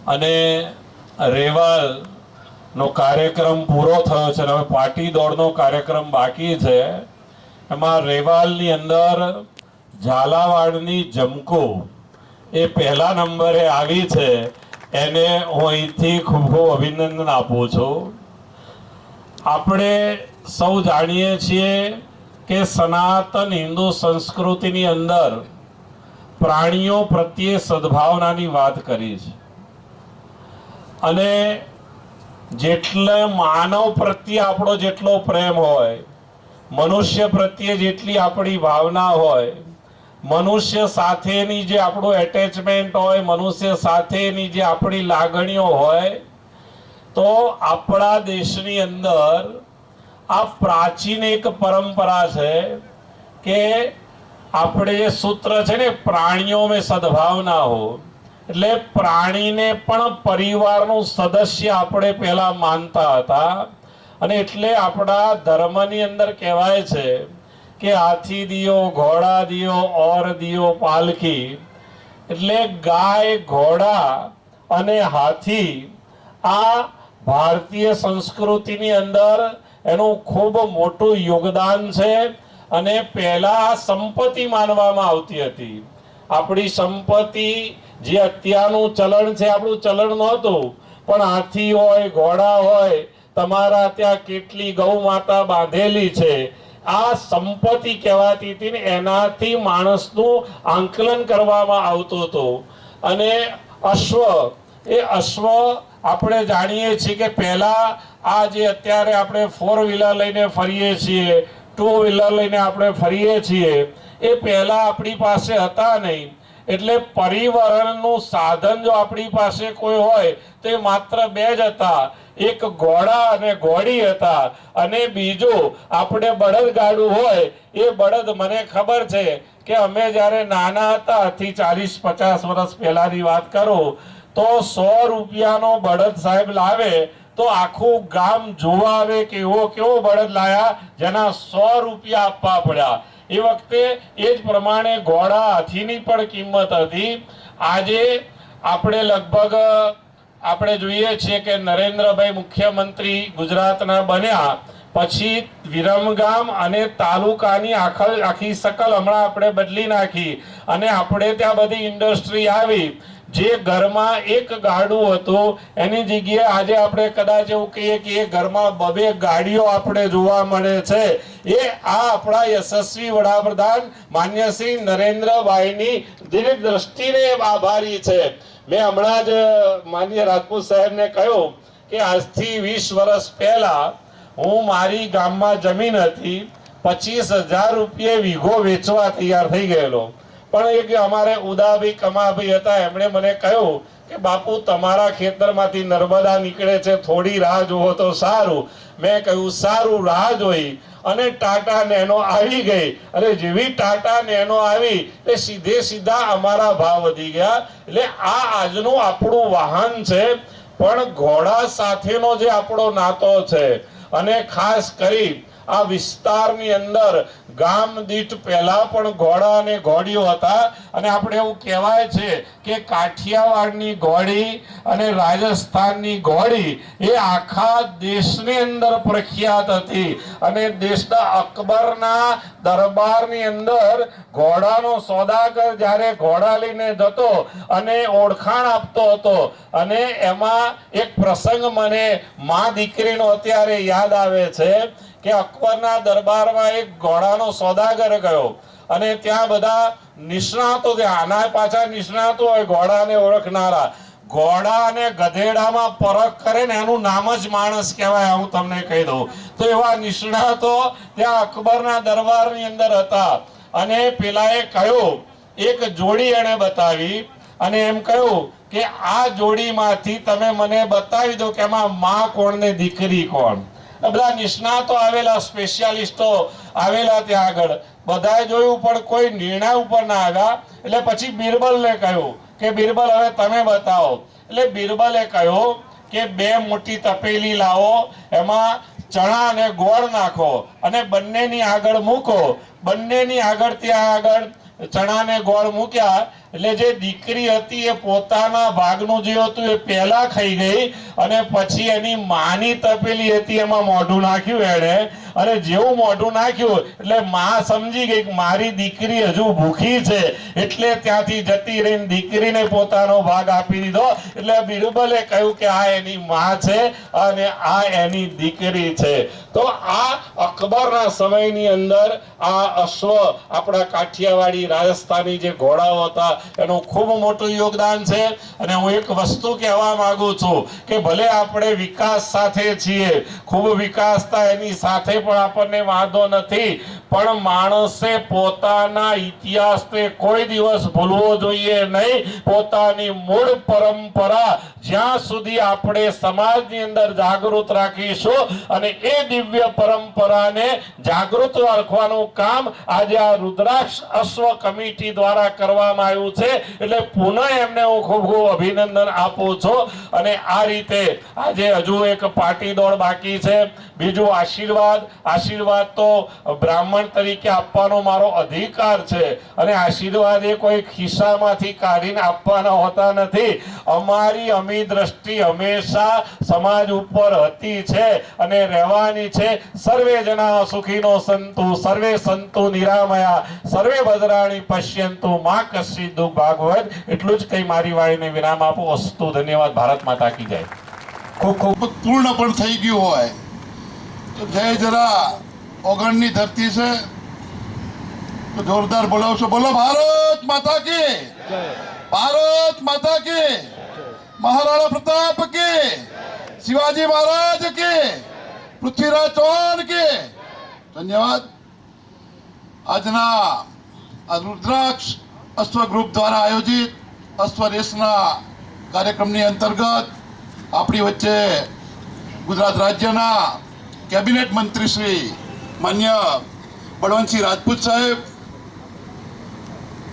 અને રેવાલનો કાર્યક્રમ પૂરો થયો છે. હવે પાટી દોડનો કાર્યક્રમ બાકી છે. એમાં રેવાલની અંદર ઝાલાવાડની જમકો એ પહેલા નંબરે આવી છે. એને હું અહીંથી ખૂબ ખૂબ અભિનંદન આપું છું. આપણે સૌ જાણીએ છીએ કે સનાતન હિન્દુ સંસ્કૃતિની અંદર પ્રાણીઓ પ્રત્યે સદભાવનાની વાત કરી છે. અને જેટલે માનવ પ્રત્યે આપણો જેટલો પ્રેમ હોય, મનુષ્ય પ્રત્યે જેટલી આપણી ભાવના હોય, મનુષ્ય સાથેની જે આપણું એટેચમેન્ટ હોય, મનુષ્ય સાથેની જે આપણી લાગણીઓ હોય, તો આપણા દેશની અંદર આ પ્રાચીન એક પરંપરા છે કે આપણે જે સૂત્ર છે ને, પ્રાણીઓ મેં સદભાવના હો, એટલે પ્રાણીને પણ પરિવારનું સદસ્ય આપણે પહેલા માનતા હતા. અને એટલે આપણા ધર્મની અંદર કહેવાય છે કે હાથી દિયો, ઘોડા દિયો, ઓર દિયો, પાલખી. એટલે ગાય, ઘોડા અને હાથી આ ભારતીય સંસ્કૃતિની અંદર એનું ખૂબ મોટું યોગદાન છે. અને પહેલા સંપત્તિ માનવામાં આવતી હતી. આપણી સંપત્તિ જે અત્યારનું ચલણ છે, આપણું ચલણ નહોતું, પણ હાથી હોય, ઘોડા હોય, તમારા ત્યાં કેટલી ગૌ માતા બાંધેલી છે, આ સંપત્તિ કહેવાતી હતી ને એનાથી માણસનું આંકલન કરવામાં આવતું હતું. અને અશ્વ, એ અશ્વ આપણે જાણીએ છીએ કે પહેલા આ જે અત્યારે આપણે 4 વ્હીલર લઈને ફરીએ છીએ, 2 વ્હીલર લઈને આપણે ફરીએ છીએ, એ પહેલા આપણી પાસે હતા નહીં. એટલે પરિવહનનું સાધન જો આપણી પાસે કોઈ હોય તો એ માત્ર 2 જ હતા. એક ઘોડા અને ઘોડી હતા, અને બીજું આપણે બળદગાડું હોય. એ બળદ મને ખબર છે કે અમે જ્યારે નાના હતા, થી 40-50 વર્ષ પહેલાની વાત કરું, તો 100 રૂપિયાનો બળદ સાહેબ લાવે તો આખું ગામ જોવા આવે કે એવો કેવો બળદ લાયા જેના 100 રૂપિયા આપવા પડ્યા. એ વખતે એ જ પ્રમાણે ઘોડા, હાથીની પણ કિંમત હતી. આજે આપણે લગભગ આપણે જોઈએ છીએ કે નરેન્દ્રભાઈ મુખ્યમંત્રી ગુજરાતના બન્યા પછી વિરમગામ અને તાલુકાની આખી શકલ હમણાં આપણે બદલી નાખી. અને આપણે ત્યાં બધી ઇન્ડસ્ટ્રી આવી. જે ઘરમાં એક ગાડું હતું એની જગ્યાએ આજે આપણે કદાચ એવું કહીએ કે એ ઘરમાં 2 ગાડીઓ આપણે જોવા મળે છે. એ આ આપણા યશસ્વી વડાપ્રધાન માન્ય શ્રી નરેન્દ્રભાઈની દીર્ઘ દ્રષ્ટિને આભારી છે. મેં હમણાં જ માન્ય રાજપૂત સાહેબને કહ્યું કે આજથી 20 વર્ષ પહેલા હું મારી ગામમાં જમીન હતી, 25,000 રૂપિયે વીઘો વેચવા તૈયાર થઈ ગયેલો. પણ એક અમારે ઉદાભાઈ કમાભાઈ હતા, એમણે મને કહ્યું કે બાપુ તમારા ખેતરમાંથી નર્મદા નીકળે છે, થોડી રાહ જુઓ તો સારું. મેં કહ્યું સારું, રાહ જોઈ. અને ટાટા નેનો આવી ગઈ. અને જેવી ટાટા નેનો આવી તે સીધા અમારા ભાવ વધી ગયા. એટલે આ આજનું આપણું વાહન છે. પણ ઘોડા સાથેનો જે આપણો નાતો છે, અને ખાસ કરી આ વિસ્તારની અંદર ગામ દીઠ પહેલા પણ ઘોડા અને ઘોડીઓ હતા. અને આપણે એવું કહેવાય છે કે કાઠિયાવાડની ઘોડી અને રાજસ્થાનની ઘોડી એ આખા દેશની અંદર પ્રખ્યાત હતી. અને દેશના અકબરના દરબારની અંદર ઘોડાનો સોદાગર જ્યારે ઘોડા લઈને જતો અને ઓળખાણ આપતો હતો. અને એમાં એક પ્રસંગ મને મા દીકરીનો અત્યારે યાદ આવે છે કે અકબરના દરબારમાં એક ઘોડાનો સોદાગર ગયો. અને ત્યાં બધા નિષ્ણાતો, આના પાછા નિષ્ણાતો હોય ઘોડાને ઓળખનારા. ઘોડા અને ગધેડામાં પરખ કરે ને એનું નામ જ માણસ કહેવાય, હું તમને કહી દઉં. તો એવા નિષ્ણાતો ત્યાં અકબરના દરબારની અંદર હતા. અને પેલાએ કહ્યું, એક જોડી એને બતાવી અને એમ કહ્યું કે આ જોડીમાંથી તમે મને બતાવી દો કે એમાં માં કોણ ને દીકરી કોણ. બધા નિષ્ણાતો આવેલા, સ્પેશિયાલિસ્ટો આવેલા ત્યાં આગળ. બધાએ જોયું પણ કોઈ નિર્ણય ઉપર ના આવ્યા. એટલે પછી બિરબલને કહ્યું કે બિરબલ હવે તમે બતાવો. એટલે બિરબલે કહ્યું કે 2 મોટી તપેલી લાવો, એમાં ચણા અને ગોળ નાખો અને બંનેની આગળ મૂકો. બંનેની આગળ ત્યાં આગળ ચણા ને ગોળ મૂક્યા એટલે જે દીકરી હતી એ પોતાના ભાગનું જે હતું એ પહેલા ખાઈ ગઈ અને પછી એની માની તપેલી હતી એમાં મોઢું નાખ્યું એણે, અને જેવું મોઢું નાખ્યું એટલે માં સમજી ગઈ કે મારી દીકરી હજુ ભૂખી છે, એટલે ત્યાંથી જતી રહીને દીકરીને પોતાનો ભાગ આપી દીધો. એટલે બિરબલે કહ્યું કે આ એની માં છે અને આ એની દીકરી છે. તો આ અકબરના સમયની અંદર આ અશ્વ, આપણા કાઠિયાવાડી રાજસ્થાની જે ઘોડાઓ હતા એનું ખૂબ મોટું યોગદાન છે. અને હું એક વસ્તુ કહેવા માંગુ છું કે ભલે આપણે વિકાસ સાથે છીએ, ખૂબ વિકાસ થાય એની સાથે પણ આપણને વાંધો નથી, પણ માણસે પોતાના ઇતિહાસને કોઈ દિવસ ભૂલવો જોઈએ નહીં. પોતાની મૂળ પરંપરા જ્યાં સુધી આપણે સમાજની અંદર જાગૃત રાખીશું અને એ દિવ્ય પરંપરાને જાગૃત રાખવાનું કામ આજે આ રુદ્રાક્ષ અશ્વ કમિટી દ્વારા કરવામાં આવ્યું છે. એટલે પુનઃ એમને હું ખૂબ ખૂબ અભિનંદન આપું છું. અને આ રીતે આજે હજુ એક પાટી દોડ બાકી છે. બીજું આશીર્વાદ. આશીર્વાદ તો બ્રાહ્મણ તરીકે આપવાનો મારો અધિકાર છે, અને આશીર્વાદ એ કોઈ ખિસ્સામાંથી કાઢીને આપવાના હોતા નથી. અમારી અમી દ્રષ્ટિ હંમેશા સમાજ ઉપર હતી છે અને રહેવાની છે. સર્વે જના સુખીનો સંતુ, સર્વે સંતુ નિરામયા, સર્વે ભદ્રાણી પશ્યંતુ, મા કશ્ચિત દુઃખ ભાગવત. એટલું જ કઈ મારી વાણીને વિરામ આપો. અસ્તુ. ધન્યવાદ. ભારત માતા કી જય. ખૂબ ખૂબ પૂર્ણ પણ થઈ ગયું હોય તો જય જરા ઓગણની ધરતી છે તો જોરદાર બોલાવશો. બોલો ભારત માતા કી, ભારત માતા કી, મહારાણા પ્રતાપ કી, શિવાજી મહારાજ કી, પૃથ્વીરાજ ચૌહાણ કી. ધન્યવાદ. આજના આ રુદ્રાક્ષ અશ્વ ગ્રુપ દ્વારા આયોજિત અશ્વ રેસના કાર્યક્રમની અંતર્ગત આપણી વચ્ચે ગુજરાત રાજ્યના કેબિનેટ મંત્રી શ્રી માન્ય બળવંતસિંહ રાજપૂત સાહેબ,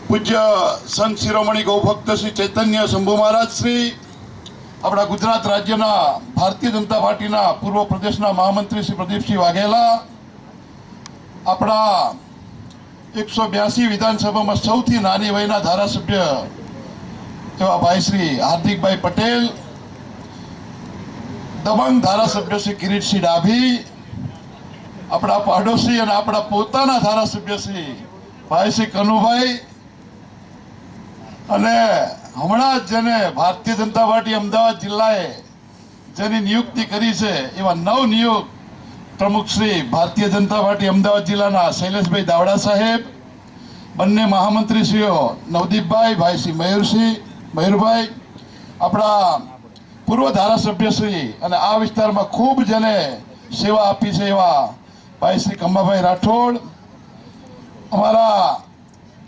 પૂજ્ય સંત શિરોમણી ગૌભક્ત શ્રી ચૈતન્ય શંભુ મહારાજ શ્રી, આપણા ગુજરાત રાજ્યના ભારતીય જનતા પાર્ટીના પૂર્વ પ્રદેશના મહામંત્રી શ્રી પ્રદીપસિંહ વાઘેલા, આપણા 182 વિધાનસભામાં સૌથી નાની વયના ધારાસભ્ય એવા ભાઈ શ્રી હાર્દિકભાઈ પટેલ, દબંગ ધારાસભ્ય શ્રી કિરીટસિંહ ડાભી, આપણા પાડોશી અને આપણા પોતાના ધારાસભ્ય શ્રી ભાઈ શ્રી કનુભાઈ, અને હમણાં જ જેને ભારતીય જનતા પાર્ટી અમદાવાદ જિલ્લાએ જેની નિયુક્તિ કરી છે એવા નવનિયુક્ત પ્રમુખ શ્રી ભારતીય જનતા પાર્ટી અમદાવાદ જિલ્લાના શૈલેષભાઈ દાવડા સાહેબ, બંને મહામંત્રીશ્રીઓ નવદીપભાઈ, ભાઈ શ્રી મયુરભાઈ, આપણા પૂર્વ ધારાસભ્યશ્રી અને આ વિસ્તારમાં ખૂબ જેને સેવા આપી છે એવા ભાઈ શ્રી ખંભાભાઈ રાઠોડ, અમારા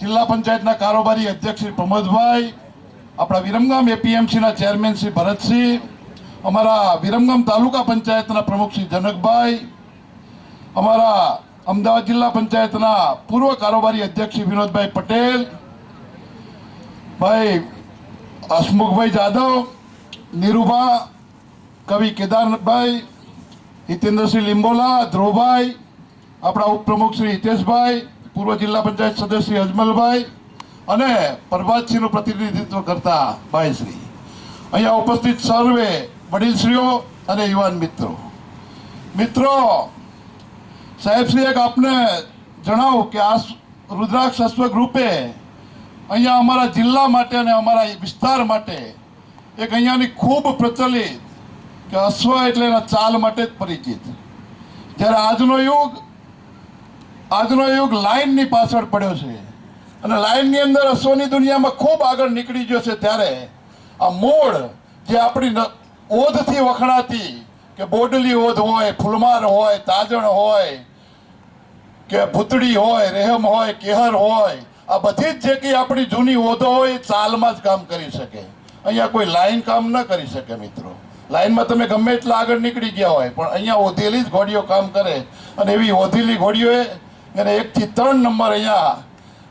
જિલ્લા પંચાયતના કારોબારી અધ્યક્ષ શ્રી પ્રમોદભાઈ, આપણા વિરમગામ એપીએમસીના ચેરમેન શ્રી ભરતસિંહ, અમારા વિરમગામ તાલુકા પંચાયતના પ્રમુખ શ્રી જનકભાઈ, અમારા અમદાવાદ જિલ્લા પંચાયતના પૂર્વ કારોબારી અધ્યક્ષ શ્રી વિનોદભાઈ પટેલ, ભાઈ હસમુખભાઈ જાદવ, નીરુભા, કવિ કેદારભાઈ, હિતેન્દ્રસિંહ લીંબોલા, ધ્રુવભાઈ, આપણા ઉપપ્રમુખ શ્રી હિતેશભાઈ, પૂર્વ જિલ્લા પંચાયત સદસ્ય શ્રી અજમલભાઈ અને પ્રભાતસિંહનું પ્રતિનિધિત્વ કરતા ભાઈશ્રી, અહીંયા ઉપસ્થિત સર્વે વડીલશ્રીઓ અને યુવાન મિત્રો, સાહેબશ્રી, એક આપને જણાવું કે આ રુદ્રાક્ષ અશ્વ ગ્રુપે અહીંયા અમારા જિલ્લા માટે અને અમારા વિસ્તાર માટે એક અહીંયાની ખૂબ પ્રચલિત કે અશ્વ એટલે એના ચાલ માટે જ પરિચિત. જ્યારે આજનો યુગ લાઈનની પાછળ પડ્યો છે અને લાઈનની અંદર અશ્વની દુનિયામાં ખૂબ આગળ નીકળી ગયો છે, ત્યારે આ મૂળ જે આપણી ઓધથી વખણાતી કે બોડલી ઓધ હોય, ફૂલમાર હોય, તાજણ હોય કે ભૂતડી હોય, રહેમ હોય, કેહર હોય, આ બધી જ જે કંઈ આપણી જૂની ઓધો હોય એ ચાલમાં જ કામ કરી શકે. અહીંયા કોઈ લાઈન કામ ન કરી શકે. મિત્રો, લાઈનમાં તમે ગમે એટલા આગળ નીકળી ગયા હોય પણ અહીંયા ઓધેલી જ ઘોડીઓ કામ કરે, અને એવી ઓધેલી ઘોડીઓએ એને 1 થી 3 નંબર અહીંયા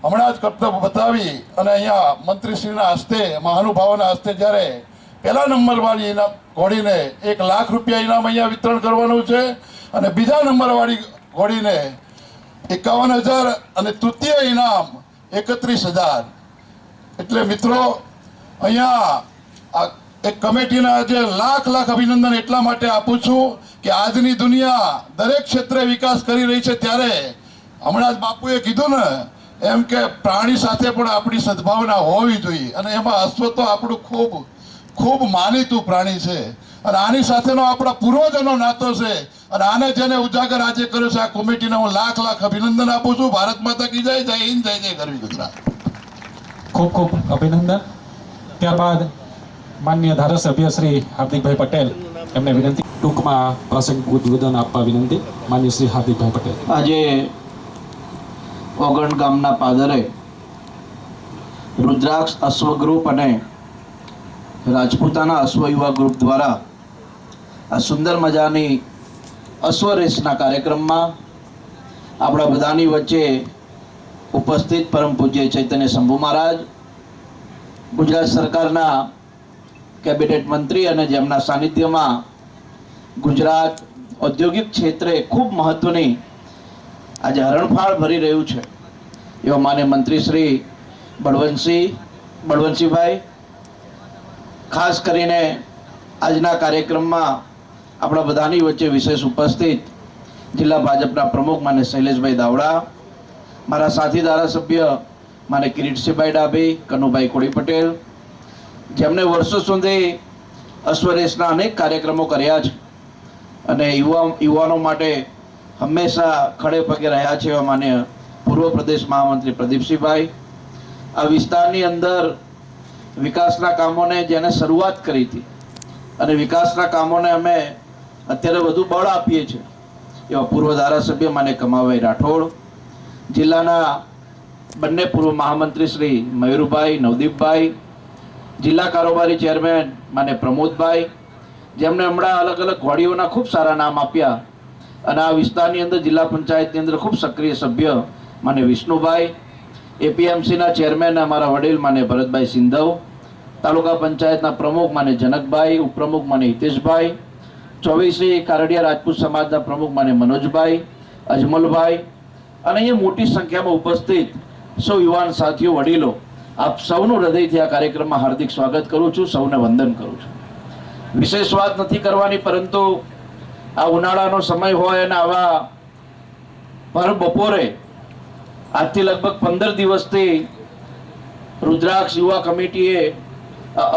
હમણાં જ કરતબ બતાવી અને અહીંયા મંત્રીશ્રીના હસ્તે, મહાનુભાવોના હસ્તે જ્યારે પહેલા નંબરવાળી ઇનામ ઘોડીને 1 લાખ રૂપિયા ઇનામ અહીંયા વિતરણ કરવાનું છે, અને બીજા નંબરવાળી ઘોડીને 51,000 અને તૃતીય ઇનામ 31,000. એટલે મિત્રો અહીંયા આ એક કમિટીના જે લાખ અભિનંદન એટલા માટે આપું છું કે આજની દુનિયા દરેક ક્ષેત્રે વિકાસ કરી રહી છે, ત્યારે હમણાં જ બાપુએ કીધું ને એમ કે પ્રાણી સાથે પણ આપણી સદભાવના હોવી જોઈએ, અને એમાં અશ્વ તો આપણું ખૂબ ખૂબ માનીતું પ્રાણી છે, અને આની સાથેનો આપણા પૂર્વજોનો નાતો છે, અને આને જેને ઉજાગર આજે કર્યો છે આ કમિટીને હું લાખ અભિનંદન આપું છું. ભારત માતા કી જય. જય હિન્દ, જય જય ગરવી ગુજરાત. ખૂબ ખૂબ અભિનંદન. ત્યારબાદ માનનીય ધારાસભ્ય શ્રી હાર્દિકભાઈ પટેલ, એમને વિનંતી ટૂંકમાં પ્રાસંગિક ઉદ્બોધન આપવા વિનંતી. માનનીય શ્રી હાર્દિકભાઈ પટેલ. આજે ઓગણ ગામના પાદરે રુદ્રાક્ષ અશ્વ ગ્રુપ અને રાજપૂતાના અશ્વ યુવા ગ્રુપ દ્વારા આ સુંદર મજાની અશ્વ રેસના કાર્યક્રમમાં આપણા બધાની વચ્ચે ઉપસ્થિત પરમ પૂજ્ય ચૈતન્ય શંભુ મહારાજ, ગુજરાત સરકારના કેબિનેટ મંત્રી અને જેમના સાનિધ્યમાં ગુજરાત ઔદ્યોગિક ક્ષેત્રે ખૂબ મહત્વની આજે હરણફાળ ભરી રહ્યું છે એવા માન્ય મંત્રી શ્રી બળવંતસિંહભાઈ, ખાસ કરીને આજના કાર્યક્રમમાં આપણા બધાની વચ્ચે વિશેષ ઉપસ્થિત જિલ્લા ભાજપના પ્રમુખ માન્ય શૈલેષભાઈ દાવડા, મારા સાથી ધારાસભ્ય માન્ય કિરીટસિંહભાઈ ડાભી, કનુભાઈ કોળી પટેલ, જેમણે વર્ષો સુધી અશ્વરેસના અનેક કાર્યક્રમો કર્યા છે અને યુવાનો માટે હંમેશા ખડે પગે રહ્યા છે એવા માન્ય પૂર્વ પ્રદેશ મહામંત્રી પ્રદીપસિંહભાઈ, આ વિસ્તારની અંદર વિકાસના કામોને જેને શરૂઆત કરી હતી અને વિકાસના કામોને અમે અત્યારે વધુ બળ આપીએ છીએ એવા પૂર્વ ધારાસભ્ય માન્ય કમાભાઈ રાઠોડ, જિલ્લાના બંને પૂર્વ મહામંત્રી શ્રી મયુરભાઈ, નવદીપભાઈ, જિલ્લા કારોબારી ચેરમેન માન્ય પ્રમોદભાઈ, જેમણે હમણાં અલગ અલગ વાડીઓના ખૂબ સારા નામ આપ્યા, અને આ વિસ્તારની અંદર જિલ્લા પંચાયતની અંદર ખૂબ સક્રિય સભ્ય માન્ય વિષ્ણુભાઈ, એપીએમસીના ચેરમેન અમારા વડીલ માન્ય ભરતભાઈ સિંધવ, તાલુકા પંચાયતના પ્રમુખ માન્ય જનકભાઈ, ઉપપ્રમુખ માન્ય હિતેશભાઈ, 24 કારડિયા રાજપૂત સમાજના પ્રમુખ માન્ય મનોજભાઈ, અજમલભાઈ, અને અહીંયા મોટી સંખ્યામાં ઉપસ્થિત સૌ યુવાન સાથીઓ, વડીલો, આપ સૌનું હૃદયથી આ કાર્યક્રમમાં હાર્દિક સ્વાગત કરું છું, સૌને વંદન કરું છું. વિશેષ વાત નથી કરવાની, પરંતુ આ ઉનાળાનો સમય હોય અને આવા ભર બપોરે આજથી લગભગ 15 દિવસથી રુદ્રાક્ષ યુવા કમિટીએ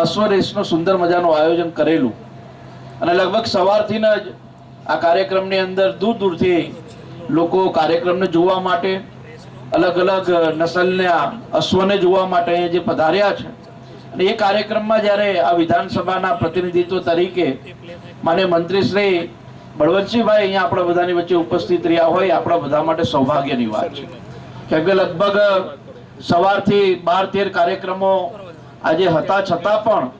અશ્વ રેસનું સુંદર મજાનું આયોજન કરેલું, અને લગભગ સવારથી જ આ કાર્યક્રમની અંદર દૂર દૂરથી લોકો કાર્યક્રમને જોવા માટે, અલગ અલગ નસલના અશ્વને જોવા માટે અહીંયા જે પધાર્યા છે, અને એ કાર્યક્રમમાં જ્યારે આ વિધાનસભાના પ્રતિનિધિત્વ તરીકે માન્ય મંત્રી શ્રી બળવંતસિંહભાઈ અહીંયા આપણા બધાની વચ્ચે ઉપસ્થિત રહ્યા હોય, આપણા બધા માટે સૌભાગ્યની વાત છે. કેમ કે લગભગ સવારથી 12-13 કાર્યક્રમો આજે હતા, છતાં પણ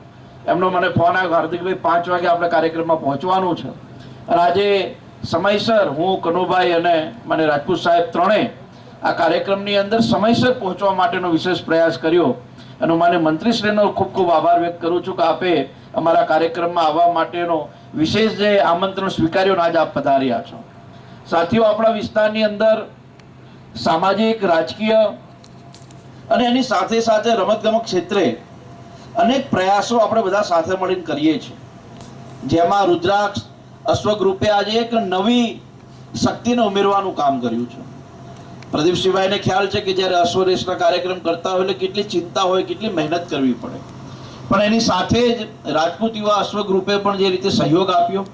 એમનો મને ફોન આવ્યો, હાર્દિકભાઈ 5 વાગે આપણે કાર્યક્રમમાં પહોંચવાનું છે, અને આજે સમયસર હું, કનુભાઈ અને મને રાજપૂત સાહેબ ત્રણેય આ કાર્યક્રમની અંદર સમયસર પહોંચવા માટેનો વિશેષ પ્રયાસ કર્યો, અને હું માન્ય મંત્રીશ્રીનો ખૂબ ખૂબ આભાર વ્યક્ત કરું છું કે આપે અમારા કાર્યક્રમમાં આવવા માટેનો વિશેષ જે આમંત્રણ સ્વીકાર્યો, આજ આપ પધાર્યા છો. સાથીઓ, આપણા વિસ્તારની અંદર સામાજિક, રાજકીય અને એની સાથે સાથે રમતગમત ક્ષેત્રે અનેક પ્રયાસો આપણે બધા સાથે મળીને કરીએ છીએ, જેમાં રુદ્રાક્ષ અશ્વ ગ્રુપે આજે એક નવી શક્તિને ઉમેરવાનું કામ કર્યું છે. પ્રદીપસિંહભાઈને ખ્યાલ છે કે જ્યારે અશ્વ રેસના કાર્યક્રમ કરતા હોય એટલે કેટલી ચિંતા હોય, કેટલી મહેનત કરવી પડે, પણ એની સાથે જ રાજપૂત યુવા અશ્વ ગ્રુપે પણ જે રીતે સહયોગ આપ્યો,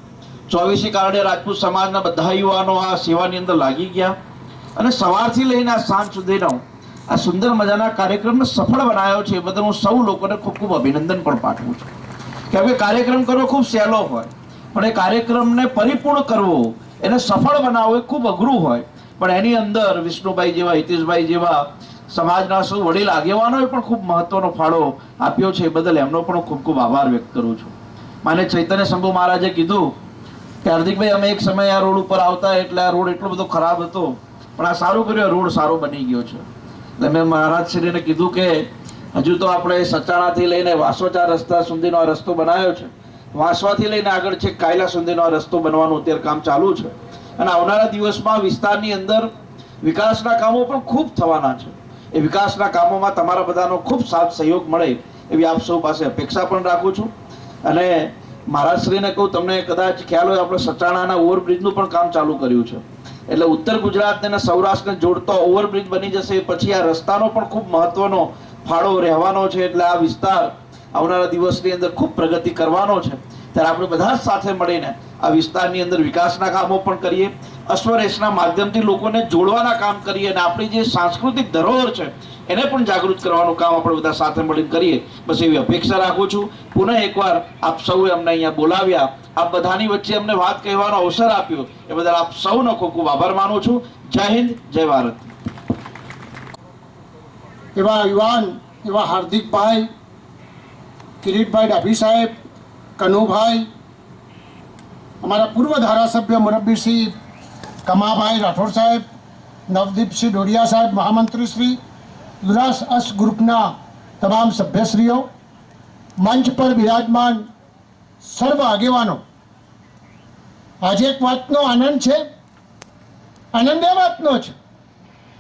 24 કારડિયા રાજપૂત સમાજના બધા યુવાનો આ સેવાની અંદર લાગી ગયા, અને સવારથી લઈને આ સાંજ સુધીનો આ સુંદર મજાના કાર્યક્રમને સફળ બનાવ્યો છે. એ બદલ હું સૌ લોકોને ખૂબ ખૂબ અભિનંદન પણ પાઠવું છું. કેમ કે કાર્યક્રમ કરવો ખૂબ સહેલો હોય, પણ એ કાર્યક્રમને પરિપૂર્ણ કરવો, એને સફળ બનાવવો એ ખૂબ અઘરું હોય, પણ એની અંદર વિષ્ણુભાઈ જેવા, હિતેશભાઈ જેવા સમાજના સૌ વડીલ આગેવાનોએ પણ ખૂબ મહત્વનો ફાળો આપ્યો છે. એ બદલ એમનો પણ ખૂબ ખૂબ આભાર વ્યક્ત કરું છું. માન્ય ચૈતન્ય શંભુ મહારાજે કીધું કે હાર્દિકભાઈ, અમે એક સમયે આ રોડ ઉપર આવતા એટલે આ રોડ એટલો બધો ખરાબ હતો, પણ આ સારું કર્યું, રોડ સારો બની ગયો છે. એટલે મેં મહારાજશ્રીને કીધું કે હજુ તો આપણે સચાણાથી લઈને વાસોચા રસ્તા સુધીનો આ રસ્તો બનાવ્યો છે, વાસવાથી લઈને આગળ છે કાયલા સુધીનો આ રસ્તો બનવાનું અત્યારે કામ ચાલુ છે, અને આવનારા દિવસમાં વિસ્તારની અંદર વિકાસના કામો પણ ખૂબ થવાના છે. એ વિકાસના કામોમાં તમારા બધાનો ખૂબ સાથ સહયોગ મળે એવી આપ સૌ પાસે અપેક્ષા પણ રાખું છું. અને મહારાજશ્રીને કહું, તમને કદાચ ખ્યાલ હોય, આપણે સચાણાના ઓવરબ્રિજનું પણ કામ ચાલુ કર્યું છે. એટલે ઉત્તર ગુજરાતને અને સૌરાષ્ટ્રને જોડતો ઓવરબ્રિજ બની જશે. પછી આ રસ્તાનો પણ ખૂબ મહત્વનો ફાળો રહેવાનો છે. એટલે આ વિસ્તાર આવનારા દિવસની અંદર ખૂબ પ્રગતિ કરવાનો છે. ત્યારે આપણે બધા જ સાથે મળીને આ વિસ્તારની અંદર વિકાસના કામો પણ કરીએ, અશ્વરેશના માધ્યમથી લોકોને જોડવાના કામ કરીએ અને આપણી જે સાંસ્કૃતિક ધરોહર છે એને પણ જાગૃત કરવાનું કામ આપણે બધા સાથે મળીને કરીએ. બસ એવી અપેક્ષા રાખું છું. પુનઃ એકવાર આપ સૌએ અમને અહીંયા બોલાવ્યા, આપ બધાની વચ્ચે અમને વાત કહેવાનો અવસર આપ્યો એ બદલ આપ સૌનો ખૂબ ખૂબ આભાર માનું છું. જય હિન્દ, જય ભારત. એવા યુવાન એવા હાર્દિકભાઈ, કિરીટભાઈ ડાભી સાહેબ, કનુભાઈ, અમારા પૂર્વ ધારાસભ્ય મુરબ્બીશ્રી કમાભાઈ રાઠોડ સાહેબ, નવદીપસિંહ ડોડિયા સાહેબ, મહામંત્રી શ્રી, લુરાસ અસ ગ્રુપના તમામ સભ્યશ્રીઓ, મંચ પર બિરાજમાન સર્વ આગેવાનો, આજે એક વાતનો આનંદ છે. આનંદ એ વાતનો છે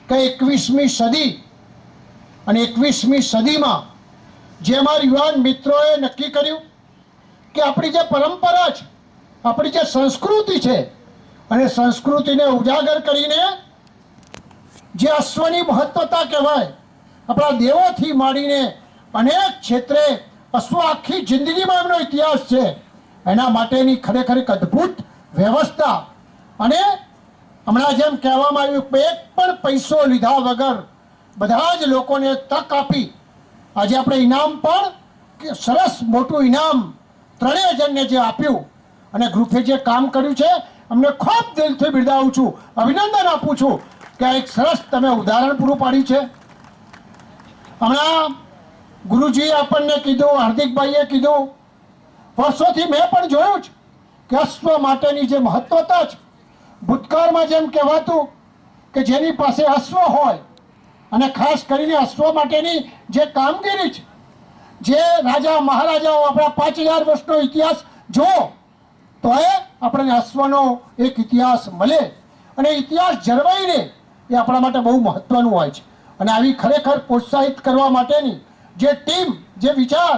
કે 21મી સદી અને 21મી સદીમાં જે અમારા યુવાન મિત્રોએ નક્કી કર્યું કે આપણી જે પરંપરા છે, આપણી જે સંસ્કૃતિ છે, અને સંસ્કૃતિને ઉજાગર કરીને જે અશ્વની મહત્વતા કહેવાય, આપણા દેવોથી માંડીને અનેક ક્ષેત્રે અશ્વ આખી જિંદગીમાં એમનો ઇતિહાસ છે, એના માટેની ખરેખર એક અદ્ભુત વ્યવસ્થા. અને હમણાં જેમ કહેવામાં આવ્યું કે એક પણ પૈસો લીધા વગર બધા જ લોકોને તક આપી આજે આપણે ઇનામ પણ સરસ મોટું ઇનામ ત્રણેય જણને જે આપ્યું અને ગ્રુપે જે કામ કર્યું છે, અમને ખૂબ દિલથી બિરદાવું છું, અભિનંદન આપું છું કે એક સરસ તમે ઉદાહરણ પૂરું પાડ્યું છે. હમણાં ગુરુજીએ આપણને કીધું, હાર્દિકભાઈએ કીધું, વર્ષોથી મેં પણ જોયું છે કે અશ્વ માટેની જે મહત્વતા છે, ભૂતકાળમાં જેમ કહેવાતું કે જેની પાસે અશ્વ હોય અને ખાસ કરીને અશ્વ માટેની જે કામગીરી છે, જે રાજા મહારાજાઓ આપણા 5000 વર્ષનો ઇતિહાસ જો તો એ આપણને અશ્વનો એક ઇતિહાસ મળે અને ઇતિહાસ જળવાઈ રહે એ આપણા માટે બહુ મહત્વનું હોય છે. અને આવી ખરેખર પ્રોત્સાહિત કરવા માટેની જે ટીમ, જે વિચાર,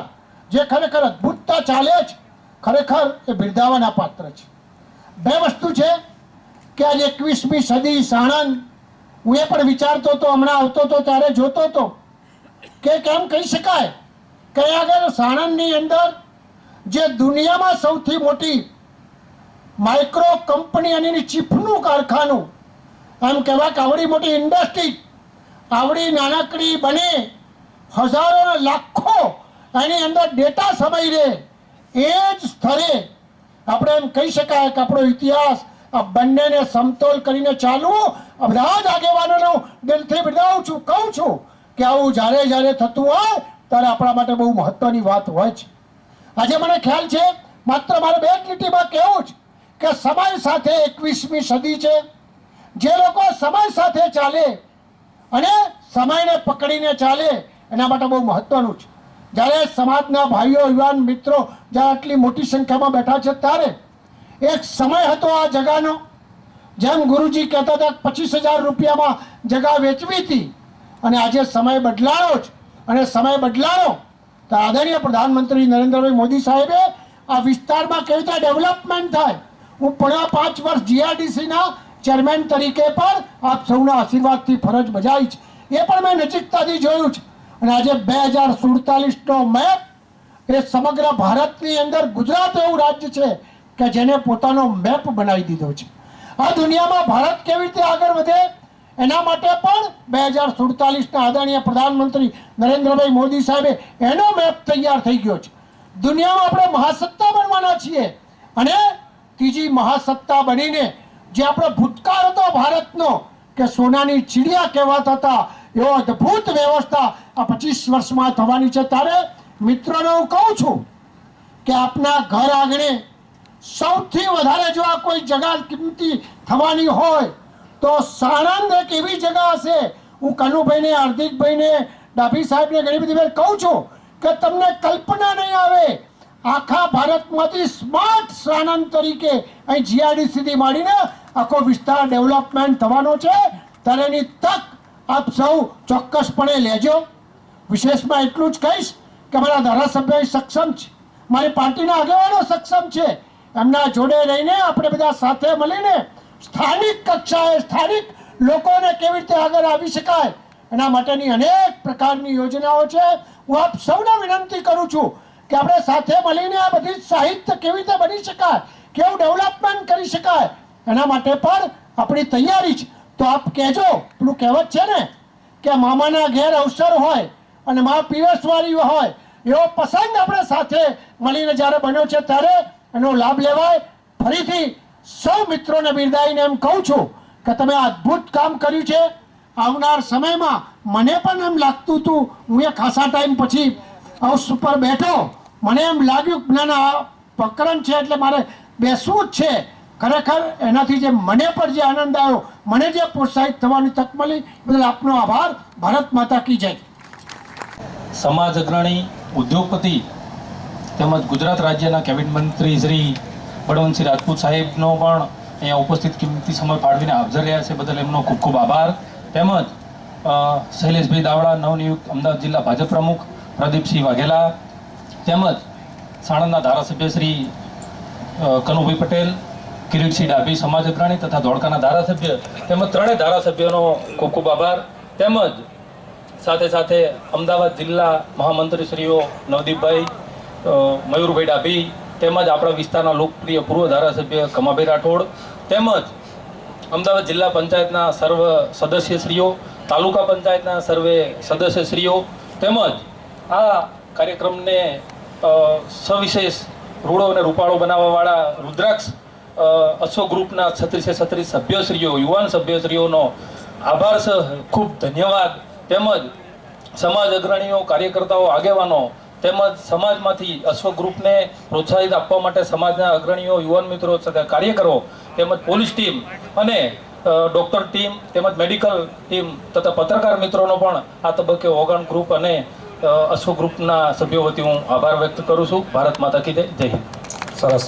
જે ખરેખર અદ્ભુતતા ચાલે છે, ખરેખર એ બિરદાવાના પાત્ર છે. બે વસ્તુ છે કે આજે 21મી સદી સાણંદ, હું એ પણ વિચારતો હતો, હમણાં આવતો હતો ત્યારે જોતો હતો કે કેમ કહી શકાય કે આગળ સાણંદની અંદર જે દુનિયામાં સૌથી મોટી માઇક્રો કંપની અને એની ચીફનું કારખાનું, એમ કહેવાય કે આવડી મોટી ઇન્ડસ્ટ્રી, આવડી નાનકડી બને, હજારો લાખો એની અંદર ડેટા સમાઈ રહે, એ જ સ્થળે આપણે એમ કહી શકાય કે આપણો ઇતિહાસ આ બંનેને સમતોલ કરીને ચાલવું. બધા જ આગેવાનોનો દિલથી બિરદાવું છું, કહું છું કે આવું જ્યારે જ્યારે થતું હોય ત્યારે આપણા માટે બહુ મહત્વની વાત હોય છે. આજે મને ખ્યાલ છે, માત્ર મારે બે લીટીમાં કહેવું છે કે સમય સાથે 21મી સદી છે. જે લોકો સમય સાથે ચાલે અને સમયને પકડીને ચાલે એના માટે બહુ મહત્વનું છે. જ્યારે સમાજના ભાઈઓ, યુવાન મિત્રો જ્યારે આટલી મોટી સંખ્યામાં બેઠા છે ત્યારે એક સમય હતો આ જગાનો, જેમ ગુરુજી કહેતા હતા 25,000 રૂપિયામાં જગા વેચવી હતી, અને આજે સમય બદલાયો છે. અને સમય બદલાયો તો આદરણીય પ્રધાનમંત્રી નરેન્દ્રભાઈ મોદી સાહેબે આ વિસ્તારમાં કેવી રીતે ડેવલપમેન્ટ થાય, હું પણ 5 વર્ષ જીઆરડીસીના ચેરમેન તરીકે પણ આપ સૌના આશીર્વાદથી ફરજ બજાવી છે, એ પણ મેં નજીકતાથી જોયું છે. અને આજે 2047નો મેપ એ સમગ્ર ભારતની અંદર ગુજરાત એવું રાજ્ય છે કે જેને પોતાનો મેપ બનાવી દીધો છે. આ દુનિયામાં ભારત કેવી રીતે આગળ વધે એના માટે પણ 2047ના આદરણીય પ્રધાનમંત્રી નરેન્દ્રભાઈ મોદી સાહેબે એનો મેપ તૈયાર થઈ ગયો છે. દુનિયામાં આપણે મહાસત્તા બનવાના છીએ અને ત્રીજી મહાસત્તા બનીને જે આપણો ભૂતકાળ હતો ભારતનો કે સોનાની ચીડિયા કહેવાતા હતા, એવો અદ્ભુત વ્યવસ્થા આ 25 વર્ષમાં થવાની છે. ત્યારે મિત્રોને હું કહું છું કે આપના ઘર આંગણે સૌથી વધારે જો આ કોઈ જગા કિંમતી થવાની હોય તો સાણંદ એક એવી જગા હશે. હું કનુભાઈને, હાર્દિકભાઈને, ડાભી સાહેબને ઘણી બધી વાર કહું છું કે તમને કલ્પના નહીં આવે, આખા ભારતમાંથી સ્માર્ટ સાણંદ તરીકે અહીં જીઆરડીસીથી માંડીને આખો વિસ્તાર ડેવલપમેન્ટ થવાનો છે. ત્યારે એની તક આપ સૌ ચોક્કસપણે લેજો. વિશેષમાં એટલું જ કહીશ કે મારા ધારાસભ્ય સક્ષમ છે, મારી પાર્ટીના આગેવાનો સક્ષમ છે. એમના જોડે રહીને આપણે બધા સાથે મળીને સ્થાનિક કક્ષાએ સ્થાનિક લોકોને કેવી રીતે આગળ આવી શકાય એના માટેની અનેક પ્રકારની યોજનાઓ છે. હું આપ સૌને વિનંતી કરું છું કે આપણે સાથે મળીને આ બધી સાહિત્ય કેવી રીતે બની શકાય, કેવું ડેવલપમેન્ટ કરી શકાય, એના માટે પણ આપણી તૈયારી છે. તો આપ કહેજો, પેલું કહેવત છે ને કે મામાના ઘેર અવસર હોય અને મા પીરસવાળી હોય, એવો પ્રસંગ આપણે સાથે મળીને જ્યારે બન્યો છે ત્યારે એનો લાભ લેવાય. ફરીથી સૌ મિત્રોને બિરદાવીને એમ કહું છું કે તમે અદ્ભુત કામ કર્યું છે. આવનાર સમયમાં મને પણ એમ લાગતું હતું, હું એ ખાસા ટાઈમ પછી હાઉસ ઉપર બેઠો, મને એમ લાગ્યું કે ના ના પ્રકરણ છે એટલે મારે બેસવું જ છે. ખરેખર એનાથી જે મને પણ જે આનંદ આવ્યો, મને જે પ્રોત્સાહિત થવાની તક મળી, બદલ આપનો આભાર. ભારત માતા કી જય. સમાજ અગ્રણી, ઉદ્યોગપતિ તેમજ ગુજરાત રાજ્યના કેબિનેટ મંત્રી શ્રી બળવંતસિંહ રાજપૂત સાહેબનો પણ અહીંયા ઉપસ્થિત કિંમતી સમય ફાળવીને હાજર રહ્યા છે બદલ એમનો ખૂબ ખૂબ આભાર. તેમજ શૈલેષભાઈ દાવડા, નવનિયુક્ત અમદાવાદ જિલ્લા ભાજપ પ્રમુખ પ્રદીપસિંહ વાઘેલા, તેમજ સાણંદના ધારાસભ્ય શ્રી કનુભાઈ પટેલ, કિરીટસિંહ ડાભી સમાજ અગ્રણી તથા ધોળકાના ધારાસભ્ય તેમજ ત્રણેય ધારાસભ્યોનો ખૂબ ખૂબ આભાર. તેમજ સાથે સાથે અમદાવાદ જિલ્લા મહામંત્રીશ્રીઓ નવદીપભાઈ, મયુરભાઈ ડાભી, તેમજ આપણા વિસ્તારના લોકપ્રિય પૂર્વ ધારાસભ્ય કમાભાઈ રાઠોડ, તેમજ અમદાવાદ જિલ્લા પંચાયતના સર્વ સદસ્યશ્રીઓ, તાલુકા પંચાયતના સર્વે સદસ્યશ્રીઓ, તેમજ આ કાર્યક્રમને સવિશેષ રૂડો અને રૂપાળો બનાવવાવાળા રુદ્રાક્ષ અશોક ગ્રુપના 36 સભ્યશ્રીઓ, યુવાન સભ્યશ્રીઓનો આભાર સહ ખૂબ ધન્યવાદ. તેમજ સમાજ અગ્રણીઓ, કાર્યકર્તાઓ, આગેવાનો તેમજ સમાજમાંથી અશ્વક ગ્રુપને પ્રોત્સાહિત આપવા માટે સમાજના અગ્રણીઓ, યુવાન મિત્રો તથા કાર્યકરો તેમજ પોલીસ ટીમ અને ડૉક્ટર ટીમ તેમજ મેડિકલ ટીમ તથા પત્રકાર મિત્રોનો પણ આ તબક્કે ઓગણ ગ્રુપ અને અશ્વક ગ્રુપના સભ્યો વતી હું આભાર વ્યક્ત કરું છું. ભારત માતા કી જય. જય હિન્દ. સરસ.